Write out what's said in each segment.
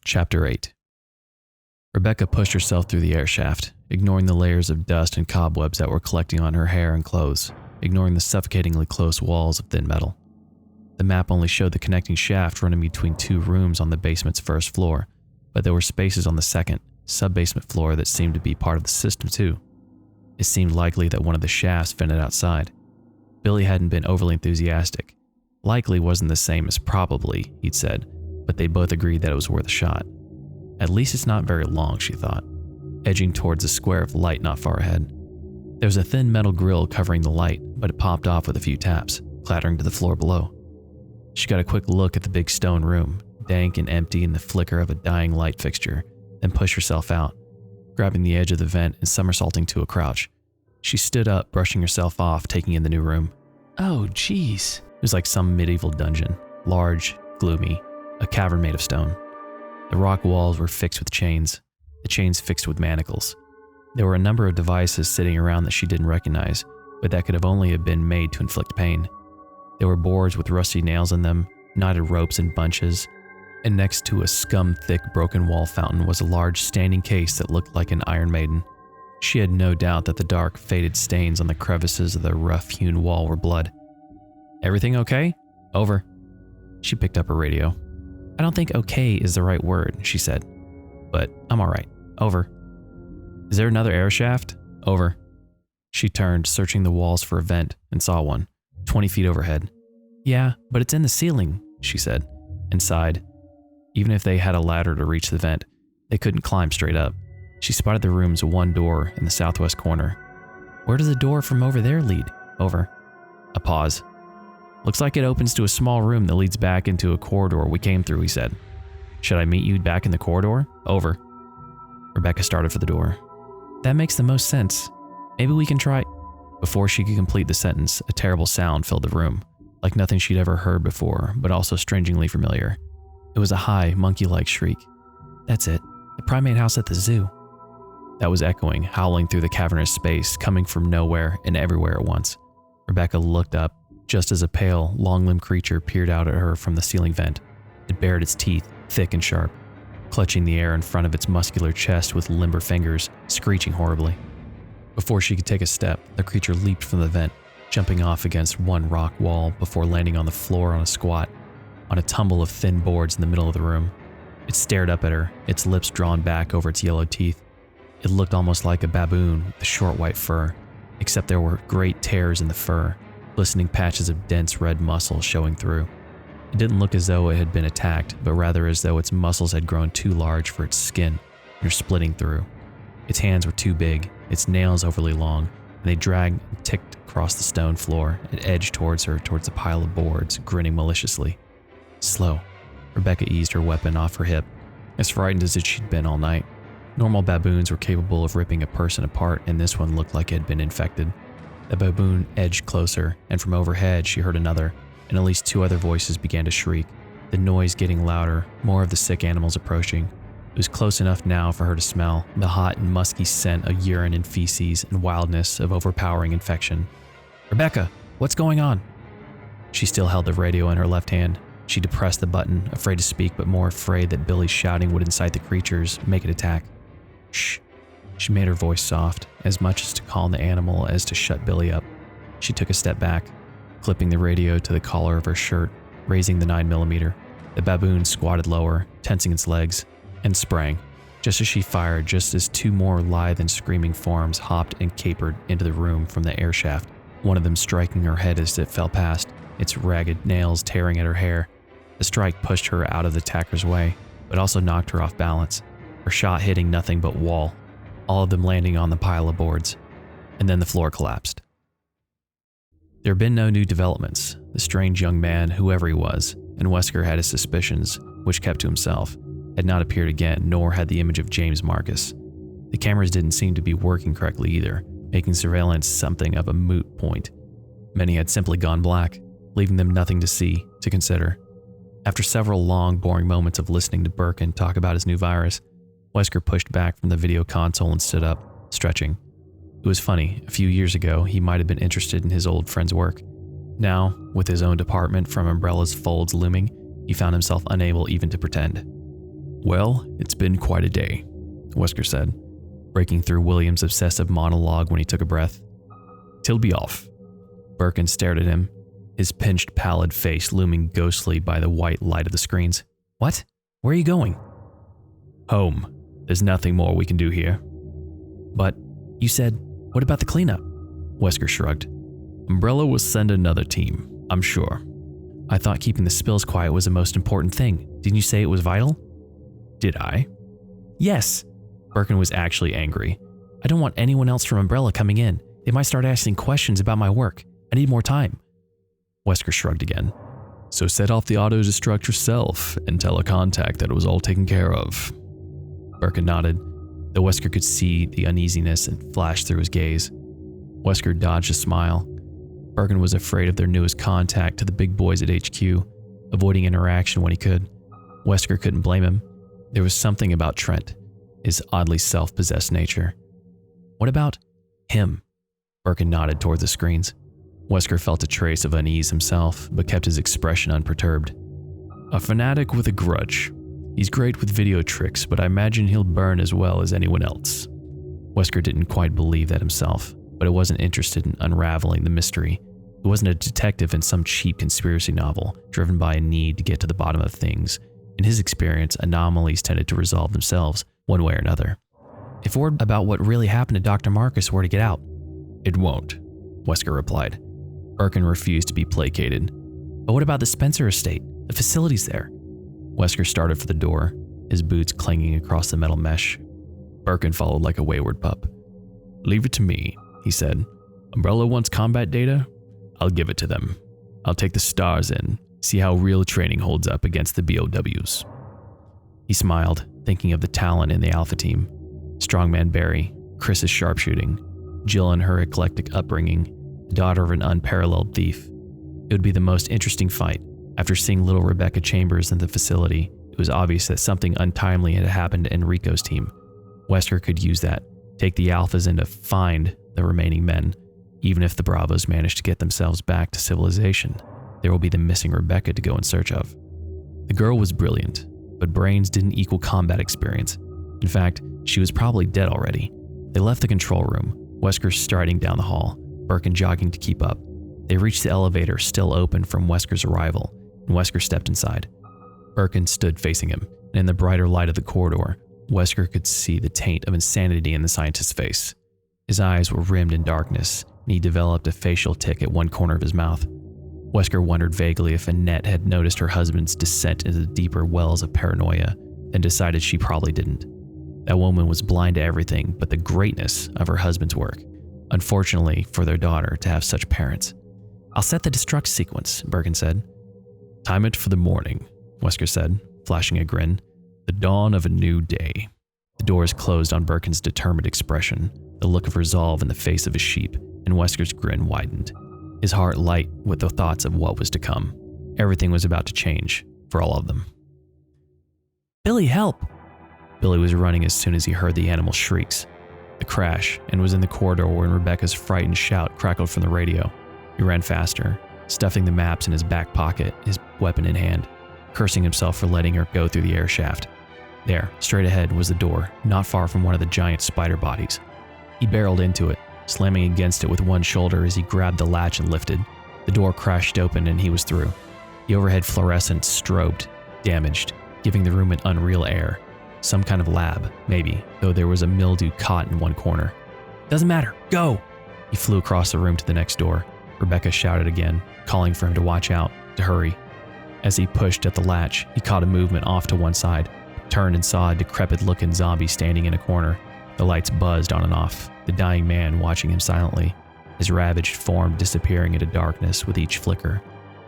Chapter 8. Rebecca pushed herself through the air shaft, ignoring the layers of dust and cobwebs that were collecting on her hair and clothes, ignoring the suffocatingly close walls of thin metal. The map only showed the connecting shaft running between two rooms on the basement's first floor, but there were spaces on the second, sub-basement floor that seemed to be part of the system too. It seemed likely that one of the shafts vented outside. Billy hadn't been overly enthusiastic. Likely wasn't the same as probably, he'd said, but they both agreed that it was worth a shot. At least it's not very long, she thought, edging towards a square of light not far ahead. There was a thin metal grill covering the light, but it popped off with a few taps, clattering to the floor below. She got a quick look at the big stone room, dank and empty in the flicker of a dying light fixture, then pushed herself out, grabbing the edge of the vent and somersaulting to a crouch. She stood up, brushing herself off, taking in the new room. Oh, geez. It was like some medieval dungeon, large, gloomy, a cavern made of stone. The rock walls were fixed with chains, the chains fixed with manacles. There were a number of devices sitting around that she didn't recognize, but that could have only have been made to inflict pain. There were boards with rusty nails in them, knotted ropes in bunches, and next to a scum-thick broken wall fountain was a large standing case that looked like an Iron Maiden. She had no doubt that the dark, faded stains on the crevices of the rough-hewn wall were blood. Everything okay? Over. She picked up her radio. I don't think okay is the right word, she said, but I'm all right. Over. Is there another air shaft? Over. She turned, searching the walls for a vent, and saw one, 20 feet overhead. Yeah, but it's in the ceiling, she said, and sighed. Even if they had a ladder to reach the vent, they couldn't climb straight up. She spotted the room's one door in the southwest corner. Where does the door from over there lead? Over. A pause. Looks like it opens to a small room that leads back into a corridor we came through, he said. Should I meet you back in the corridor? Over. Rebecca started for the door. That makes the most sense. Maybe we can try. Before she could complete the sentence, a terrible sound filled the room, like nothing she'd ever heard before, but also strangely familiar. It was a high, monkey-like shriek. That's it. The primate house at the zoo. That was echoing, howling through the cavernous space, coming from nowhere and everywhere at once. Rebecca looked up, just as a pale, long-limbed creature peered out at her from the ceiling vent. It bared its teeth, thick and sharp, clutching the air in front of its muscular chest with limber fingers, screeching horribly. Before she could take a step, the creature leaped from the vent, jumping off against one rock wall before landing on the floor on a squat, on a tumble of thin boards in the middle of the room. It stared up at her, its lips drawn back over its yellow teeth. It looked almost like a baboon with short white fur, except there were great tears in the fur, glistening patches of dense red muscle showing through. It didn't look as though it had been attacked, but rather as though its muscles had grown too large for its skin and were splitting through. Its hands were too big, its nails overly long, and they dragged and ticked across the stone floor and edged towards her towards a pile of boards, grinning maliciously. Slow. Rebecca eased her weapon off her hip, as frightened as she'd been all night. Normal baboons were capable of ripping a person apart, and this one looked like it had been infected. The baboon edged closer, and from overhead she heard another, and at least two other voices began to shriek, the noise getting louder, more of the sick animals approaching. It was close enough now for her to smell the hot and musky scent of urine and feces and wildness of overpowering infection. Rebecca, what's going on? She still held the radio in her left hand. She depressed the button, afraid to speak but more afraid that Billy's shouting would incite the creatures, make it attack. Shh. She made her voice soft, as much as to calm the animal as to shut Billy up. She took a step back, clipping the radio to the collar of her shirt, raising the 9mm. The baboon squatted lower, tensing its legs, and sprang, just as she fired, just as two more lithe and screaming forms hopped and capered into the room from the air shaft, one of them striking her head as it fell past, its ragged nails tearing at her hair. The strike pushed her out of the attacker's way, but also knocked her off balance, her shot hitting nothing but wall, all of them landing on the pile of boards, and then the floor collapsed. There had been no new developments. The strange young man, whoever he was, and Wesker had his suspicions, which kept to himself, had not appeared again, nor had the image of James Marcus. The cameras didn't seem to be working correctly either, making surveillance something of a moot point. Many had simply gone black, leaving them nothing to see, to consider. After several long, boring moments of listening to Birkin talk about his new virus, Wesker pushed back from the video console and stood up, stretching. It was funny, a few years ago he might have been interested in his old friend's work. Now, with his own department from Umbrella's folds looming, he found himself unable even to pretend. Well, it's been quite a day, Wesker said, breaking through William's obsessive monologue when he took a breath. Till be off. Birkin stared at him, his pinched, pallid face looming ghostly by the white light of the screens. What? Where are you going? Home. There's nothing more we can do here. But you said, what about the cleanup? Wesker shrugged. Umbrella will send another team, I'm sure. I thought keeping the spills quiet was the most important thing. Didn't you say it was vital? Did I? Yes. Birkin was actually angry. I don't want anyone else from Umbrella coming in. They might start asking questions about my work. I need more time. Wesker shrugged again. So set off the auto-destruct yourself and tell a contact that it was all taken care of. Birkin nodded, though Wesker could see the uneasiness and flash through his gaze. Wesker dodged a smile. Birkin was afraid of their newest contact to the big boys at HQ, avoiding interaction when he could. Wesker couldn't blame him. There was something about Trent, his oddly self-possessed nature. What about him? Birkin nodded toward the screens. Wesker felt a trace of unease himself, but kept his expression unperturbed. A fanatic with a grudge. He's great with video tricks, but I imagine he'll burn as well as anyone else. Wesker didn't quite believe that himself, but he wasn't interested in unraveling the mystery. He wasn't a detective in some cheap conspiracy novel, driven by a need to get to the bottom of things. In his experience, anomalies tended to resolve themselves, one way or another. If word about what really happened to Dr. Marcus were to get out, it won't, Wesker replied. Birkin refused to be placated. But what about the Spencer estate, the facilities there? Wesker started for the door, his boots clanging across the metal mesh. Birkin followed like a wayward pup. Leave it to me, he said. Umbrella wants combat data? I'll give it to them. I'll take the stars in, see how real training holds up against the BOWs. He smiled, thinking of the talent in the Alpha team. Strongman Barry, Chris's sharpshooting, Jill and her eclectic upbringing, the daughter of an unparalleled thief. It would be the most interesting fight. After seeing little Rebecca Chambers in the facility, it was obvious that something untimely had happened to Enrico's team. Wesker could use that, take the Alphas in to find the remaining men. Even if the Bravos managed to get themselves back to civilization, there will be the missing Rebecca to go in search of. The girl was brilliant, but brains didn't equal combat experience. In fact, she was probably dead already. They left the control room, Wesker striding down the hall, Birkin jogging to keep up. They reached the elevator still open from Wesker's arrival, and Wesker stepped inside. Birkin stood facing him, and in the brighter light of the corridor, Wesker could see the taint of insanity in the scientist's face. His eyes were rimmed in darkness, and he developed a facial tic at one corner of his mouth. Wesker wondered vaguely if Annette had noticed her husband's descent into the deeper wells of paranoia, then decided she probably didn't. That woman was blind to everything but the greatness of her husband's work. Unfortunately for their daughter to have such parents. I'll set the destruct sequence, Birkin said. Time it for the morning, Wesker said, flashing a grin. The dawn of a new day. The doors closed on Birkin's determined expression, the look of resolve in the face of his sheep, and Wesker's grin widened, his heart light with the thoughts of what was to come. Everything was about to change, for all of them. Billy, help! Billy was running as soon as he heard the animal's shrieks. The crash, and was in the corridor when Rebecca's frightened shout crackled from the radio. He ran faster, stuffing the maps in his back pocket, his weapon in hand, cursing himself for letting her go through the air shaft. There, straight ahead, was the door, not far from one of the giant spider bodies. He barreled into it, slamming against it with one shoulder as he grabbed the latch and lifted. The door crashed open and he was through. The overhead fluorescence strobed, damaged, giving the room an unreal air. Some kind of lab, maybe, though there was a mildew cot in one corner. Doesn't matter, go! He flew across the room to the next door. Rebecca shouted again, calling for him to watch out, to hurry. As he pushed at the latch, he caught a movement off to one side, turned and saw a decrepit-looking zombie standing in a corner. The lights buzzed on and off, the dying man watching him silently, his ravaged form disappearing into darkness with each flicker.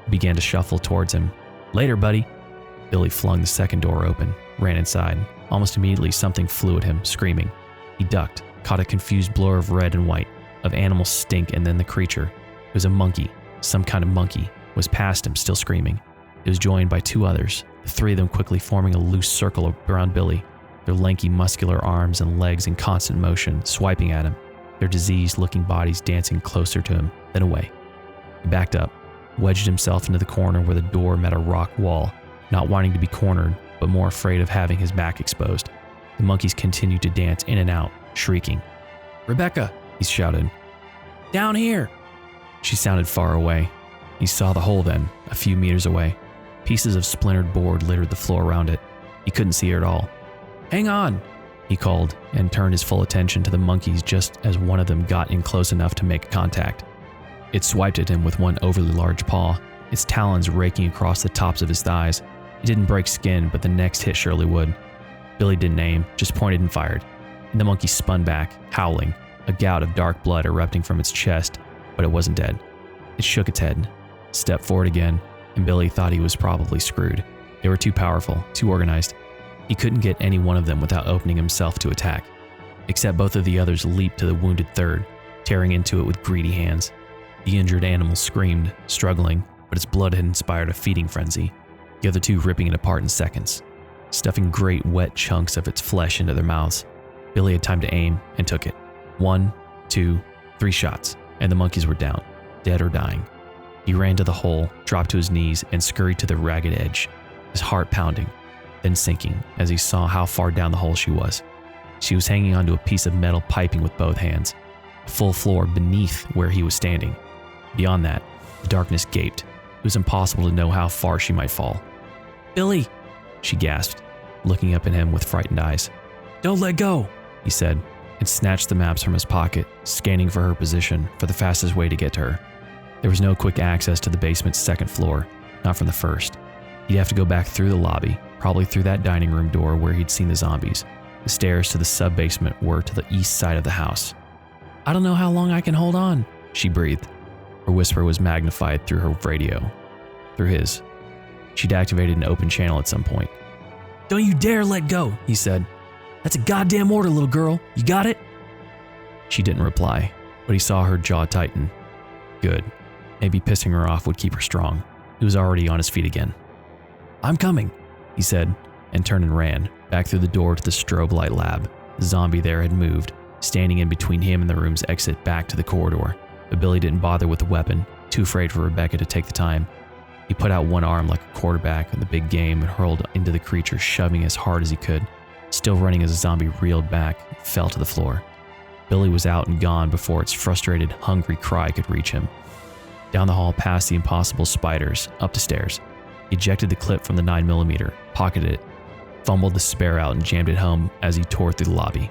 He began to shuffle towards him. Later, buddy. Billy flung the second door open, ran inside. Almost immediately, something flew at him, screaming. He ducked, caught a confused blur of red and white, of animal stink, and then the creature. It was a monkey, some kind of monkey, was past him, still screaming. It was joined by two others, the three of them quickly forming a loose circle around Billy, their lanky muscular arms and legs in constant motion, swiping at him, their diseased-looking bodies dancing closer to him, then away. He backed up, wedged himself into the corner where the door met a rock wall. Not wanting to be cornered, but more afraid of having his back exposed. The monkeys continued to dance in and out, shrieking. "Rebecca!" he shouted. "Down here!" She sounded far away. He saw the hole then, a few meters away. Pieces of splintered board littered the floor around it. He couldn't see her at all. "Hang on!" he called, and turned his full attention to the monkeys just as one of them got in close enough to make contact. It swiped at him with one overly large paw, its talons raking across the tops of his thighs. It didn't break skin, but the next hit surely would. Billy didn't aim, just pointed and fired. And the monkey spun back, howling, a gout of dark blood erupting from its chest, but it wasn't dead. It shook its head, stepped forward again, and Billy thought he was probably screwed. They were too powerful, too organized. He couldn't get any one of them without opening himself to attack. Except both of the others leaped to the wounded third, tearing into it with greedy hands. The injured animal screamed, struggling, but its blood had inspired a feeding frenzy, the other two ripping it apart in seconds, stuffing great wet chunks of its flesh into their mouths. Billy had time to aim and took it. 1, 2, 3 shots, and the monkeys were down, dead or dying. He ran to the hole, dropped to his knees, and scurried to the ragged edge, his heart pounding, then sinking as he saw how far down the hole she was. She was hanging onto a piece of metal piping with both hands, a full floor beneath where he was standing. Beyond that, the darkness gaped. It was impossible to know how far she might fall. "Billy!" she gasped, looking up at him with frightened eyes. "Don't let go!" he said, and snatched the maps from his pocket, scanning for her position for the fastest way to get to her. There was no quick access to the basement's second floor, not from the first. He'd have to go back through the lobby, probably through that dining room door where he'd seen the zombies. The stairs to the sub-basement were to the east side of the house. "I don't know how long I can hold on," she breathed. Her whisper was magnified through her radio, through his. She'd activated an open channel at some point. "Don't you dare let go," he said. "That's a goddamn order, little girl. You got it?" She didn't reply, but he saw her jaw tighten. Good. Maybe pissing her off would keep her strong. He was already on his feet again. "I'm coming," he said, and turned and ran, back through the door to the strobe light lab. The zombie there had moved, standing in between him and the room's exit back to the corridor. But Billy didn't bother with the weapon, too afraid for Rebecca to take the time. He put out one arm like a quarterback in the big game and hurled into the creature, shoving as hard as he could. Still running as the zombie reeled back and fell to the floor. Billy was out and gone before its frustrated, hungry cry could reach him. Down the hall past the impossible spiders, up the stairs. He ejected the clip from the 9mm, pocketed it, fumbled the spare out and jammed it home as he tore through the lobby.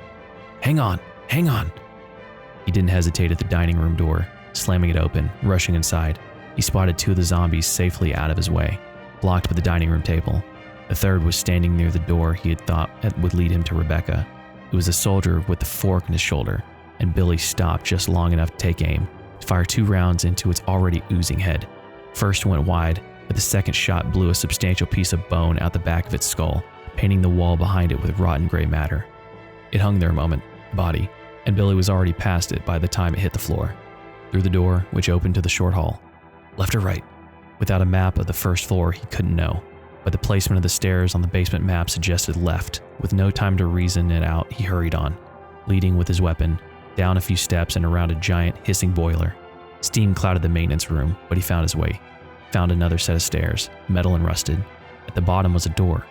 "Hang on, hang on." He didn't hesitate at the dining room door, slamming it open, rushing inside. He spotted 2 of the zombies safely out of his way, blocked by the dining room table. The third was standing near the door he had thought would lead him to Rebecca. It was a soldier with the fork in his shoulder, and Billy stopped just long enough to take aim, to fire 2 rounds into its already oozing head. First went wide, but the second shot blew a substantial piece of bone out the back of its skull, painting the wall behind it with rotten gray matter. It hung there a moment, body, and Billy was already past it by the time it hit the floor. Through the door, which opened to the short hall. Left or right? Without a map of the first floor, he couldn't know, but the placement of the stairs on the basement map suggested left. With no time to reason it out, he hurried on, leading with his weapon, down a few steps and around a giant, hissing boiler. Steam clouded the maintenance room, but he found his way. Found another set of stairs, metal and rusted. At the bottom was a door.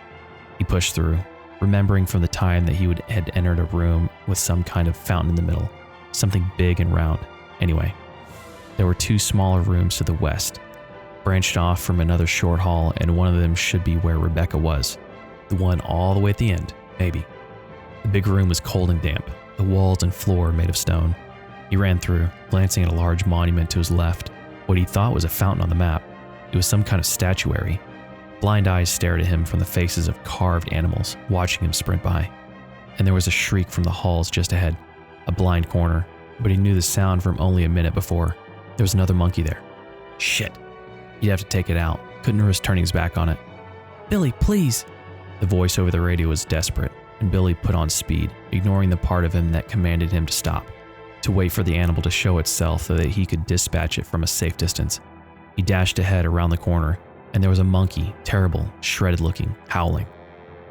He pushed through, remembering from the time that he had entered a room with some kind of fountain in the middle, something big and round. Anyway, there were 2 smaller rooms to the west, branched off from another short hall, and one of them should be where Rebecca was. The one all the way at the end, maybe. The big room was cold and damp, the walls and floor made of stone. He ran through, glancing at a large monument to his left, what he thought was a fountain on the map. It was some kind of statuary. Blind eyes stared at him from the faces of carved animals, watching him sprint by. And there was a shriek from the halls just ahead, a blind corner, but he knew the sound from only a minute before. There was another monkey there. Shit. He'd have to take it out. Couldn't risk turning his back on it. "Billy, please." The voice over the radio was desperate, and Billy put on speed, ignoring the part of him that commanded him to stop, to wait for the animal to show itself so that he could dispatch it from a safe distance. He dashed ahead around the corner, and there was a monkey, terrible, shredded looking, howling.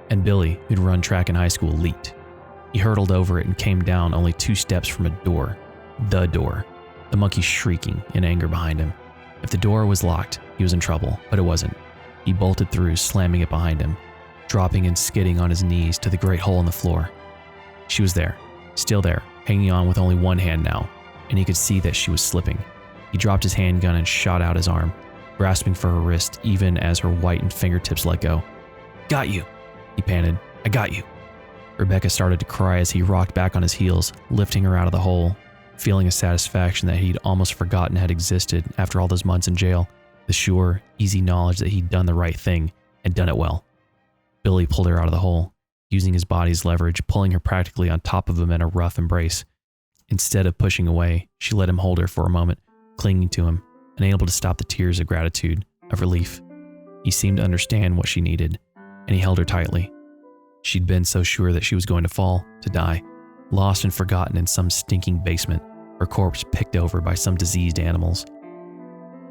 And Billy, who'd run track in high school, leaped. He hurtled over it and came down only 2 steps from a door. The door. The monkey shrieking in anger behind him. If the door was locked, he was in trouble, but it wasn't. He bolted through, slamming it behind him. dropping and skidding on his knees to the great hole in the floor. She was there, still there, hanging on with only one hand now, and he could see that she was slipping. He dropped his handgun and shot out his arm, grasping for her wrist even as her whitened fingertips let go. "Got you," he panted. "I got you." Rebecca started to cry as he rocked back on his heels, lifting her out of the hole, feeling a satisfaction that he'd almost forgotten had existed after all those months in jail, the sure, easy knowledge that he'd done the right thing and done it well. Billy pulled her out of the hole, using his body's leverage, pulling her practically on top of him in a rough embrace. Instead of pushing away, she let him hold her for a moment, clinging to him, unable to stop the tears of gratitude, of relief. He seemed to understand what she needed, and he held her tightly. She'd been so sure that she was going to fall, to die, lost and forgotten in some stinking basement, her corpse picked over by some diseased animals.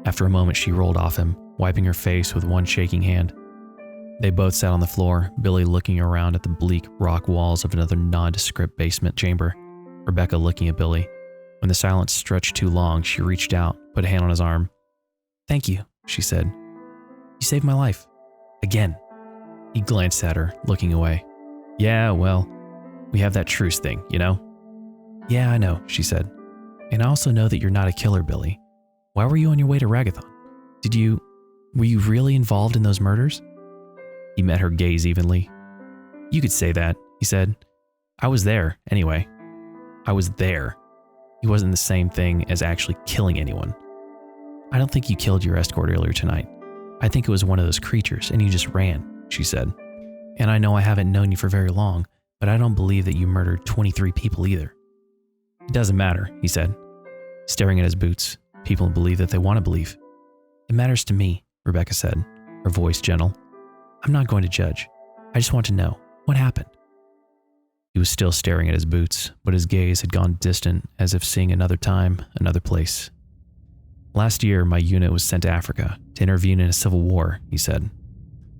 After a moment, she rolled off him, wiping her face with one shaking hand. They both sat on the floor, Billy looking around at the bleak rock walls of another nondescript basement chamber, Rebecca looking at Billy. When the silence stretched too long, she reached out, put a hand on his arm. "Thank you," she said. "You saved my life. Again." He glanced at her, looking away. "Yeah, well, we have that truce thing, you know?" "Yeah, I know," she said. "And I also know that you're not a killer, Billy. Why were you on your way to Ragathon? Were you really involved in those murders?" He met her gaze evenly. "You could say that," he said. "I was there, anyway. I was there. It wasn't the same thing as actually killing anyone. I don't think you killed your escort earlier tonight. I think it was one of those creatures and you just ran," she said. "And I know I haven't known you for very long, but I don't believe that you murdered 23 people either." "It doesn't matter," he said, staring at his boots. "People believe that they want to believe." "It matters to me," Rebecca said, her voice gentle. "I'm not going to judge. I just want to know what happened." He was still staring at his boots, but his gaze had gone distant, as if seeing another time, another place. "Last year, my unit was sent to Africa to intervene in a civil war," he said.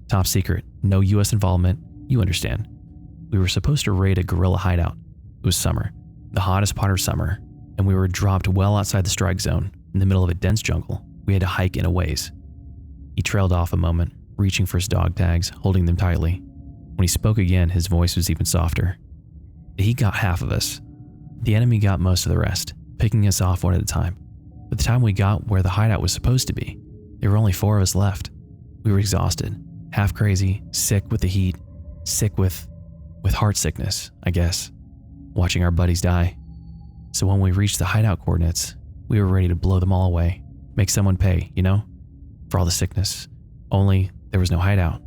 "Top secret, no U.S. involvement, you understand. We were supposed to raid a guerrilla hideout. It was summer, the hottest part of summer, and we were dropped well outside the strike zone, in the middle of a dense jungle. We had to hike in a ways." He trailed off a moment, reaching for his dog tags, holding them tightly. When he spoke again, his voice was even softer. "He got half of us. The enemy got most of the rest, picking us off one at a time. By the time we got where the hideout was supposed to be, there were only 4 of us left. We were exhausted, half crazy, sick with the heat, sick with heart sickness, I guess, watching our buddies die. So when we reached the hideout coordinates, we were ready to blow them all away, make someone pay, you know, for all the sickness. Only there was no hideout.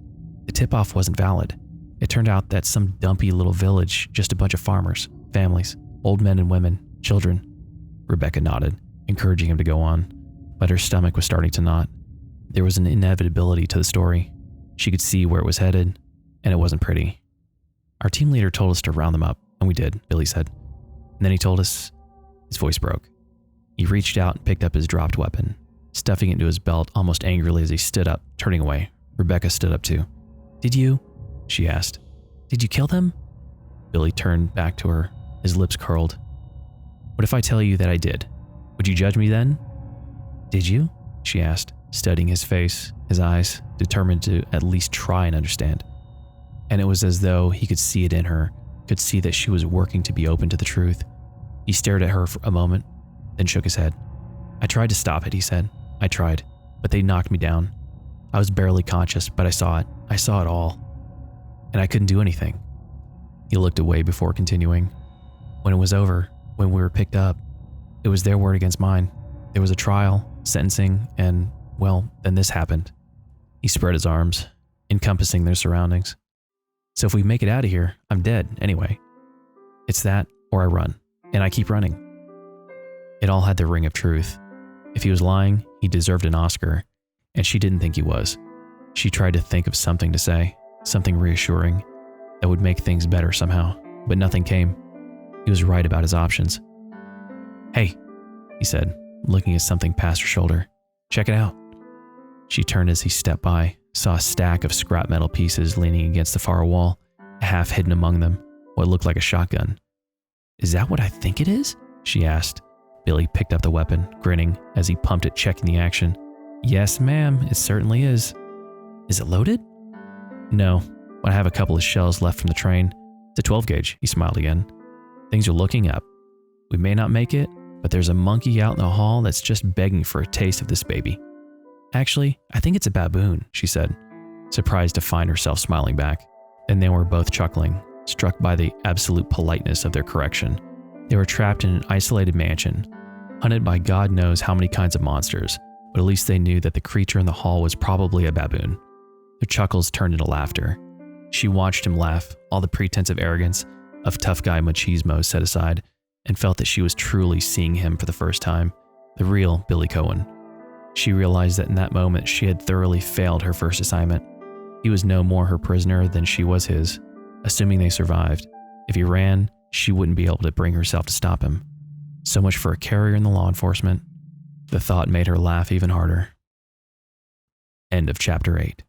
The tip-off wasn't valid. It turned out that some dumpy little village, just a bunch of farmers, families, old men and women, children." Rebecca nodded, encouraging him to go on, but her stomach was starting to knot. There was an inevitability to the story. She could see where it was headed, and it wasn't pretty. "Our team leader told us to round them up, and we did," Billy said. "And then he told us..." His voice broke. He reached out and picked up his dropped weapon, stuffing it into his belt almost angrily as he stood up, turning away. Rebecca stood up too. "Did you?" she asked. "Did you kill them?" Billy turned back to her, his lips curled. "What if I tell you that I did? Would you judge me then?" "Did you?" she asked, studying his face, his eyes, determined to at least try and understand. And it was as though he could see it in her, could see that she was working to be open to the truth. He stared at her for a moment, then shook his head. "I tried to stop it," he said. "I tried, but they knocked me down. I was barely conscious, but I saw it. I saw it all. And I couldn't do anything." He looked away before continuing. "When it was over, when we were picked up, it was their word against mine. There was a trial, sentencing, and, well, then this happened." He spread his arms, encompassing their surroundings. "So if we make it out of here, I'm dead anyway. It's that or I run, and I keep running." It all had the ring of truth. If he was lying, he deserved an Oscar, and she didn't think he was. She tried to think of something to say, something reassuring that would make things better somehow, but nothing came. He was right about his options. "Hey," he said, looking at something past her shoulder. "Check it out." She turned as he stepped by, saw a stack of scrap metal pieces leaning against the far wall, half hidden among them, what looked like a shotgun. "Is that what I think it is?" she asked. Billy picked up the weapon, grinning as he pumped it, checking the action. "Yes, ma'am, it certainly is." "Is it loaded?" "No, When I have a couple of shells left from the train, it's a 12 gauge, he smiled again. Things are looking up. We may not make it, but there's a monkey out in the hall that's just begging for a taste of this baby. Actually, I think it's a baboon, she said, surprised to find herself smiling back. Then they were both chuckling, struck by the absolute politeness of their correction. They were trapped in an isolated mansion, hunted by God knows how many kinds of monsters, but at least they knew that the creature in the hall was probably a baboon. Their chuckles turned into laughter. She watched him laugh, all the pretense of arrogance, of tough guy machismo set aside, and felt that she was truly seeing him for the first time, the real Billy Coen. She realized that in that moment she had thoroughly failed her first assignment. He was no more her prisoner than she was his, assuming they survived. If he ran, she wouldn't be able to bring herself to stop him. So much for a carrier in the law enforcement. The thought made her laugh even harder. End of chapter 8.